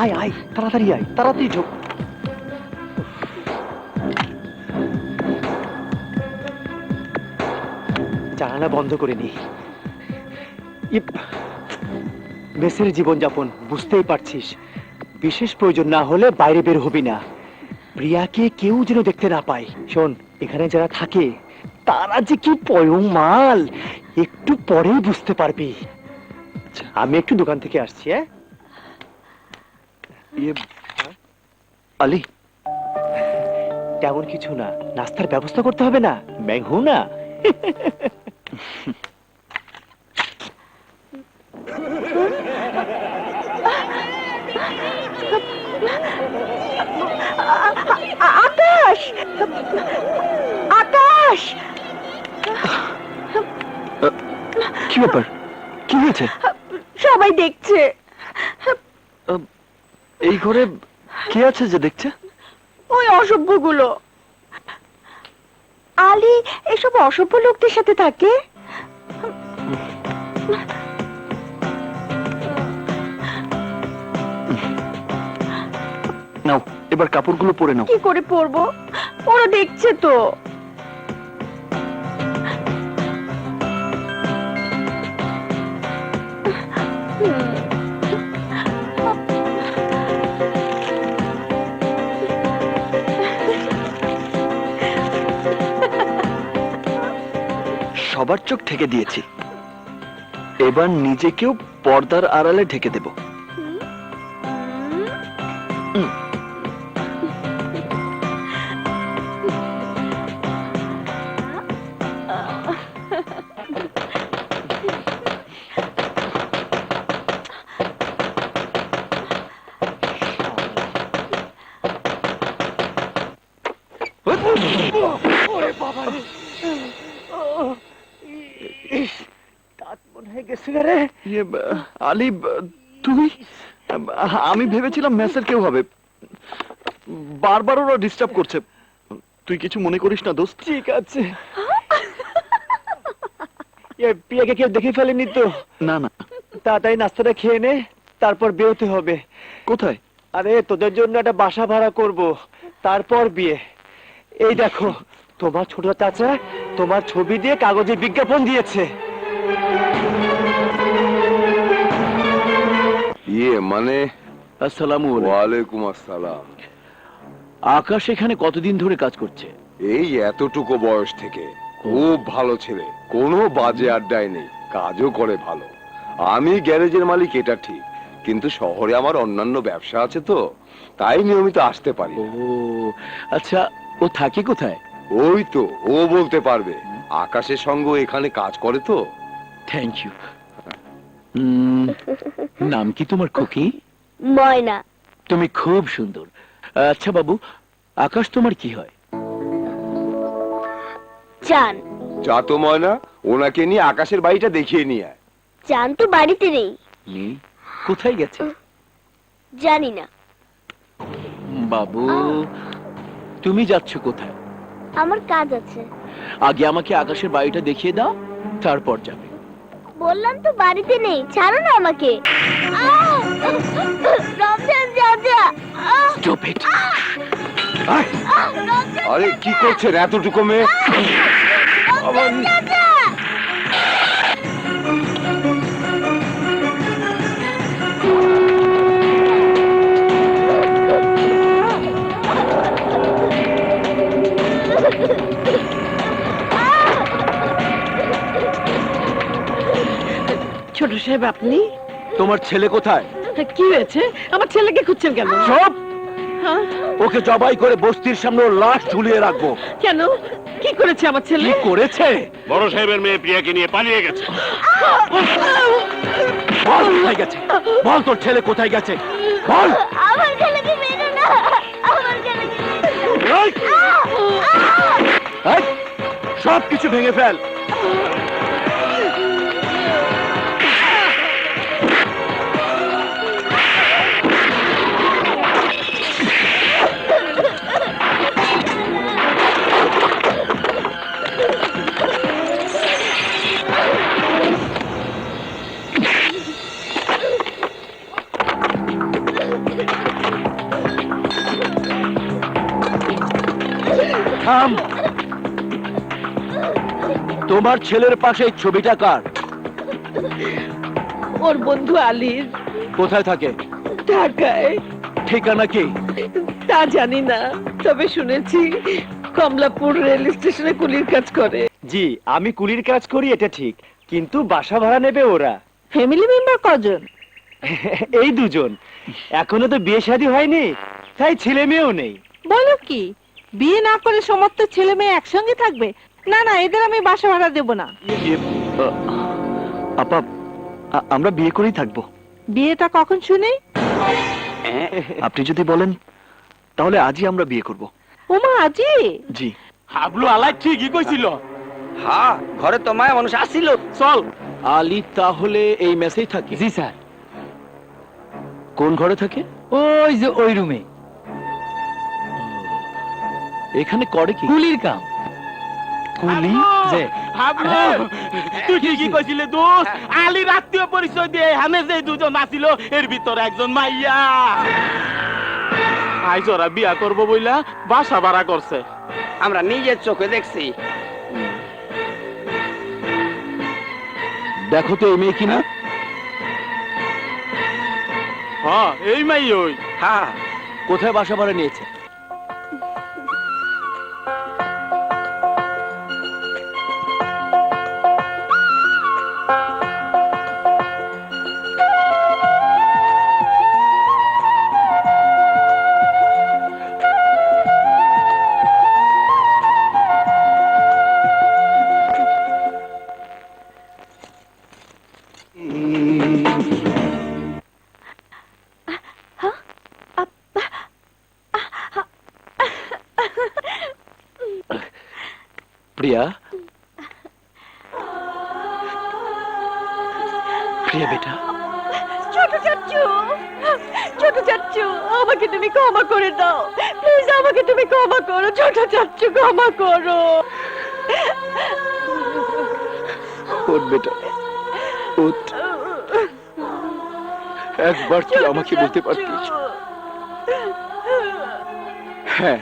আয় আয়, তাড়াতাড়ি আয়, তাড়াতাড়ি ঢোক। জানালা বন্ধ করে নি। মেসের জীবনযাপন বুঝতেই পারছিস, বিশেষ প্রয়োজন না হলে বাইরে বের হবি না। প্রিয়াকে কেউ যেন দেখতে না পায়। শোন, এখানে যারা থাকে তারা যে কি পয়ং মাল, একটু পরেই বুঝতে পারবি। আমি একটু দোকান থেকে আসছি। হ্যাঁ আলী, তেমন কিছু না, নাস্তার ব্যবস্থা করতে হবে না, मैं हूं না। আকাশ, আকাশ, কি ব্যাপার? কি হয়েছে? সবাই দেখছে। এই ঘরে কে আছে যে দেখছে? ওই অসভ্যগুলো। আলী এসব অসভ্য লোকদের সাথে থাকে। নাও, এবার কাপড়গুলো পরে নাও। কি করে পরবো? ওরা দেখছে তো। সবার চোখ ঢেকে দিয়েছি, এবার নিজেকেও পর্দার আড়ালে ঢেকে দেব। ওরে বাবা রে, দাঁত মনে হয়ে গেছে রে। আলী, তুমি? আমি ভেবেছিলাম মেসের কেউ হবে, বারবার ওরা ডিস্টার্ব করছে। তুই কিছু মনে করিস না দোস্ত? ঠিক আছে। প্রিয়াকে কেউ দেখে ফেলেনি তো? না না। তাড়াতাড়ি নাস্তাটা খেয়ে নে, তারপর বেরোতে হবে। কোথায়? আরে তোদের জন্য একটা বাসা ভাড়া করব, তারপর বিয়ে। এই দেখো, তোমার ছোট চাচা তোমার ছবি দিয়ে কাগজে বিজ্ঞাপন দিয়েছে। মানে আসসালামু আলাইকুম। ওয়ালাইকুম আসসালাম। আকাশ এখানে কতদিন ধরে কাজ করছে? এই এতটুকু বয়স থেকে খুব ভালো ছেলে, কোনো বাজে আড্ডায় নেই, কাজও করে ভালো। আমি গ্যারেজের মালিক এটা ঠিক, কিন্তু শহরে আমার অন্যান্য ব্যবসা আছে তো, তাই নিয়মিত আসতে পারি ও না। আচ্ছা, ও থাকে কোথায়? ওই তো ও বলতে পারবে, আকাশের সঙ্গে ও এখানে কাজ করে তো। Thank you. নাম কি তোমার খুকি? ময়না। তুমি খুব সুন্দর। আচ্ছা বাবু, আকাশ তোমার কি হয়? চান। যা তো ময়না, ওনাকে নিয়ে আকাশের বাড়িটা দেখিয়ে নিয়ে আয়। চান তো বাড়িতে নেই। নেই? কোথায় গেছে? জানি না। বাবু, তুমি যাচ্ছ কোথায়? আমার কাজ আছে। আগে আমাকে আকাশের বাড়িটা দেখিয়ে দাও, তারপর যাবে। বললাম তো বাড়িতে নেই, ছাড়ো না আমাকে। রমজান চাচা। Stop it! আরে কি করছেন এতটুকু মেয়ে? ছোট সাহেব, আপনি? তোমার ছেলে কোথায়? কি হয়েছে? আমার ছেলেকে খুঁজছেন কেন? সব হ্যাঁ? ওকে জবাই করে বস্তির সামনে ওর লাশ ঝুলিয়ে রাখবো। কেন? কি করেছে আমার ছেলে? কি করেছে? বড় সাহেবের মেয়ে প্রিয়াকে নিয়ে পালিয়ে গেছে। বল কোথায় গেছে, বল তোর ছেলে কোথায় গেছে, বল। আমার ছেলেকে মেরো না, আমার ছেলেকে এই! এই! সব কিছু ভেঙে ফেল। থাম। তোমার ছেলের পাশে এই ছবিটা কার? ওর বন্ধু আলীর। কোথায় থাকে? ঢাকায়। ঠিকানা কি? তা জানি না, তবে শুনেছি কমলাপুর রেল স্টেশনে কুলির কাজ করে। জি, আমি কুলির কাজ করি এটা ঠিক, কিন্তু বাসা ভাড়া নেবে ওরা। ফ্যামিলি মেম্বার কজন? এই দুজন। এখনো তো বিয়ে শাদী হয়নি, তাই ছেলে মেয়েও নেই। বলো কি, বিয়ে না করে সমস্ত ছেলে মেয়ে একসঙ্গে থাকবে? না না, এদের আমি বাসা ভাড়া দেব না। আপা, আমরা বিয়ে করেই থাকবো। বিয়েটা কখন শুনি? আপনি যদি বলেন তাহলে আজই আমরা বিয়ে করব। ওমা, আজি? জি। হাবলু আলাই ঠিকই কইছিল। হ্যাঁ, ঘরে তো মায়া মানুষ আসিল। চল। আলী তাহলে এই মেসেই থাকে? জি স্যার। কোন ঘরে থাকে? ওই যে ওই রুমে। এখানে করে কি? কুলির কাম। কুলি? যে হাবলু, তুই ঠিকই কইছিলে দোস্ত। আলীর আত্মীয় পরিচয় দিয়ে এখানে যে দুজন আসিল, এর ভিতরে একজন মাইয়া। আইজ ওরা বিয়া করবো বইলা বাসা ভাড়া করছে। আমরা নিজের চোখে দেখছি। দেখো তো এই মেয়ে কিনা। হ্যাঁ, এই মাই ওই। হ্যাঁ, কোথায় বাসা ভাড়া নিয়েছে? প্রিয়া, প্রিয়া বেটা। ছোট চাচ্চু, ছোট চাচ্চু, আমাকে তুমি ক্ষমা করে দাও প্লিজ, আমাকে তুমি ক্ষমা করো ছোট চাচ্চু, ক্ষমা করো। ওঠ বেটা, ওঠ। একবার তুই আমাকে বলতে পারতিস, হ্যাঁ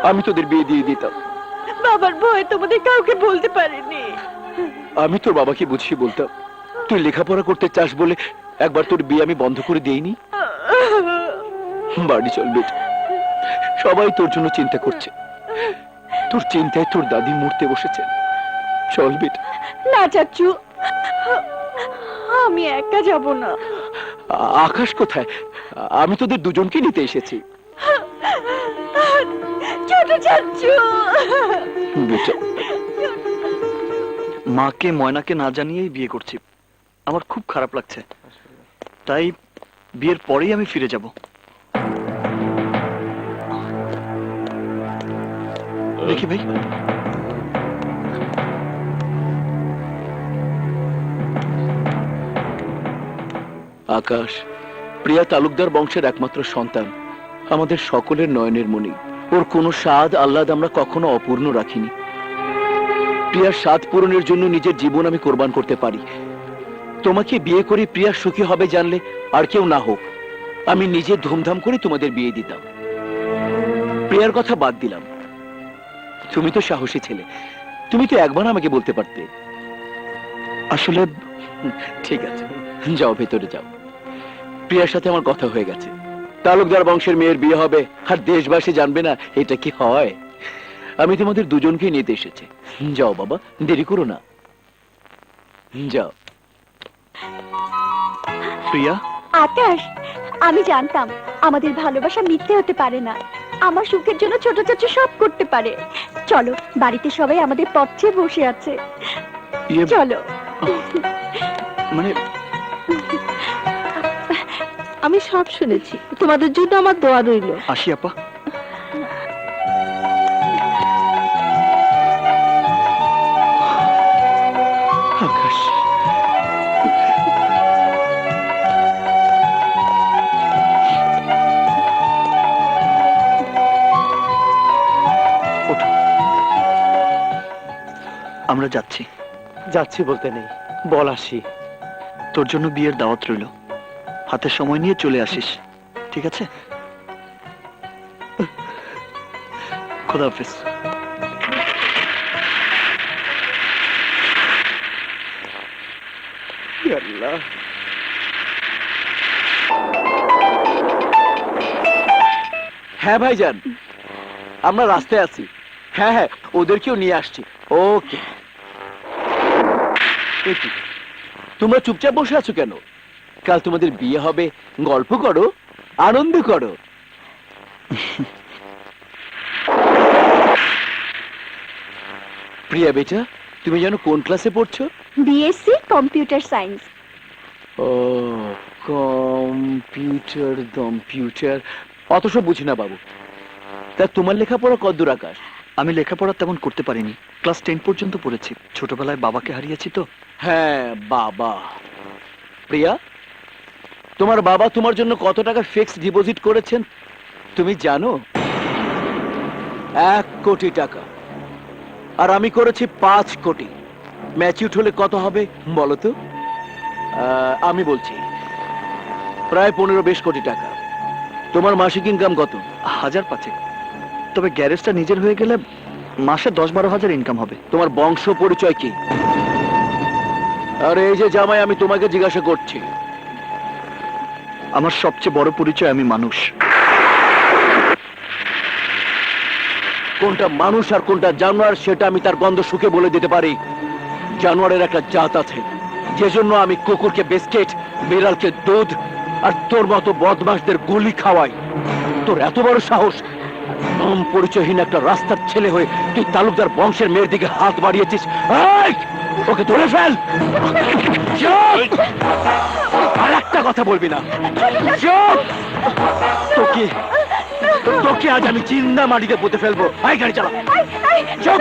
আমি তোদের বিয়ে দিয়ে দিতাম। বাবার ভয় তোমাদের কাউকে বলতে পারিনি। আমি তোর বাবাকে বুঝিয়ে বলতাম, তুই লেখাপড়া করতে চাস বলে একবার তোর বিয়ে আমি বন্ধ করে দেইনি। বাড়ি চল বেটা, সবাই তোর জন্য চিন্তা করছে। তোর চিন্তায় তোর দাদি মরতে বসেছে। চল বেটা। না চাচ্চু, আমি একা যাব না। আকাশ কোথায়? আমি তোদের দুজনকে নিতে এসেছি। ছোট চাচ্চু, বেটা, মাকে ময়নাকে না জানিয়েই বিয়ে করছি। আমার খুব খারাপ লাগছে, তাই বিয়ের পরেই আমি ফিরে যাব। দেখি ভাই। আকাশ প্রিয়া তালুকদার বংশের একমাত্র সন্তান, আমাদের সকলের নয়নের মণি। ওর কোনো স্বাদ আহ্লাদ আমরা কখনো অপূর্ণ রাখিনি। প্রিয়ার স্বাদ পূরণের জন্য নিজের জীবন আমি কোরবান করতে পারি। তোমাকে বিয়ে করে প্রিয়া সুখী হবে জানলে আর কেউ না হোক, আমি নিজে ধুমধাম করে তোমাদের বিয়ে দিতাম। প্রিয়ার কথা বাদ দিলাম, তুমি তো সাহসী ছেলে, তুমি তো একবার আমাকে বলতে পারতে। আসলে ঠিক আছে, যাও ভেতরে যাও। প্রিয়ার সাথে আমার কথা হয়ে গেছে, তালুকদার বংশের মেয়ের বিয়ে হবে আর দেশবাসী জানবে না, এটা কি হয়? আমি তোমাদের দুজনকে নিতে এসেছি। যাও বাবা, দেরি করো না, যাও। প্রিয়া, আকাশ, আমি জানতাম আমাদের ভালোবাসা মিথ্যে হতে পারে না। আমার সুখের জন্য ছোট চাচু সব করতে পারে। চলো, বাড়িতে সবাই আমাদের পথ চেয়ে বসে আছে, ইয়ে, চলো। মানে আমি সব শুনেছি, তোমাদের জন্য আমার দোয়া রইল। আসি আপা। আকাশ, ওঠো, আমরা যাচ্ছি। যাচ্ছি বলতে নেই, বল আসি। তোর জন্য বিয়ের দাওয়াত রইল, হাতে সময় নিয়ে চলে আসিস, ঠিক আছে? খোদা হাফেজ। আল্লাহ। হ্যাঁ ভাইজান, আমরা রাস্তায় আছি। হ্যাঁ হ্যাঁ, ওদেরকেও নিয়ে আসছি। ওকে। তোমরা চুপচাপ বসে আছো কেন? কাল তোমাদের বিয়ে হবে, গল্প করো, আনন্দ করো। প্রিয়া বেটা, তুমি জানো কোন ক্লাসে পড়ছো? BSc computer science. ও, কম্পিউটার অত সব বুঝি না বাবু। তা তোমার লেখাপড়া কতদূর আকাশ? আমি লেখাপড়া তেমন করতে পারিনি, ক্লাস 10 পর্যন্ত পড়েছি। ছোটবেলায় বাবাকে হারিয়েছি তো। হ্যাঁ বাবা। প্রিয়া, তোমার বাবা তোমার জন্য কত টাকা ফিক্সড ডিপোজিট করেছেন তুমি জানো? 1 কোটি টাকা। আর আমি করেছি 5 কোটি। ম্যাচিউর হলে কত হবে বলো তো? আমি বলছি প্রায় 15-20 কোটি টাকা। তোমার মাসিক ইনকাম কত? 1000-5। তবে গ্যারেজটা নিজের হয়ে গেলে মাসে 10-12 হাজার ইনকাম হবে। তোমার বংশ পরিচয় কি? আর এই যে জামাই, আমি তোমাকে জিজ্ঞাসা করছি। আমার সবচেয়ে বড় পরিচয় আমি মানুষ। কোনটা মানুষ আর কোনটা জানোয়ার সেটা আমি তার গন্ধ শুকে বলে দিতে পারি। জানোয়ারের একটা জাত আছে, যে জন্য আমি কুকুরকে বিস্কিট, বিড়ালকে দুধ আর তোর মতো বদমাশদের গুলি খাওয়াই। তোর এত বড় সাহস, নাম পরিচয়হীন একটা রাস্তার ছেলে হয়ে তুই তালুকদার বংশের মেয়ের দিকে হাত বাড়িয়েছিস। এই, ওকে ধরে ফেল। চুপ! আর একটা কথা বলবি না। চুপ! তোকে তোকে আজ আমি চিন্তা মাটিতে পুঁতে ফেলবো। আয় গাড়ি চালা। চুপ!